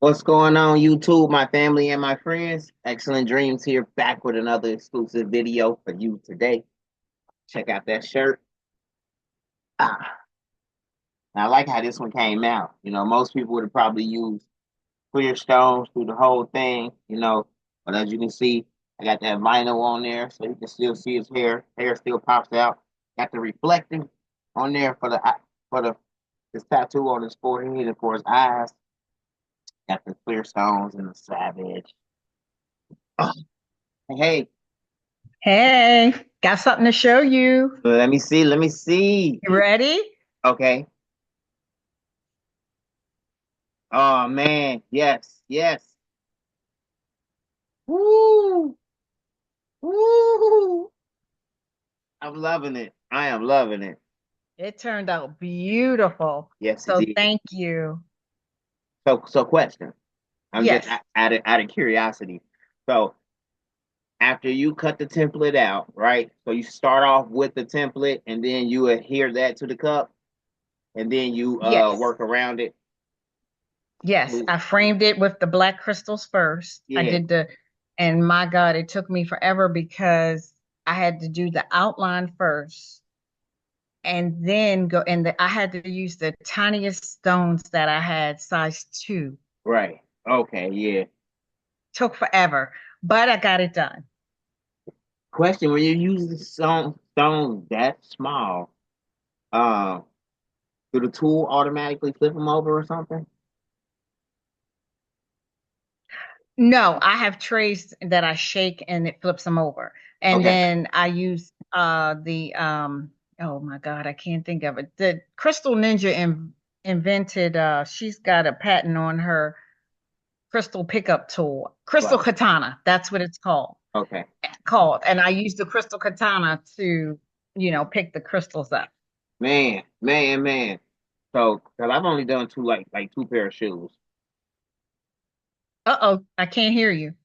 What's going on, YouTube, my family and my friends? Excellent Dreams here, back with another exclusive video for you today. Check out that shirt. Ah, I like how this one came out. Most people would have probably used clear stones through the whole thing. But as you can see, I got that vinyl on there, so you can still see his hair. Hair still pops out. Got the reflecting on there for the his tattoo on his forehead and for his eyes. Got the clear stones and the savage. Oh, hey. Hey, got something to show you. Let me see. Let me see. You ready? Okay. Oh man. Yes. Yes. Woo. Woo. I'm loving it. I am loving it. It turned out beautiful. Yes, it So did. thank you. So question. I'm just Yes. out of curiosity. So after you cut the template out, right? So you start off with the template and then you adhere that to the cup and then you Yes. work around it. Yes. I framed it with the black crystals first. Yeah. And my God, it took me forever because I had to do the outline first and then I had to use the tiniest stones that I had, size two. Right. Okay. Yeah. Took forever, but I got it done. Question: when you're using stones that small, um, do the tool automatically flip them over or something? No, I have trays that I shake and it flips them over. And Okay. then I use the oh my God, I can't think of it. The Crystal Ninja invented she's got a patent on her crystal pickup tool. Crystal Right. Katana, that's what it's Okay. called. And I use the Crystal Katana to, pick the crystals up. Man, man, man. So, cause I've only done two like two pair of shoes. Uh-oh, I can't hear you.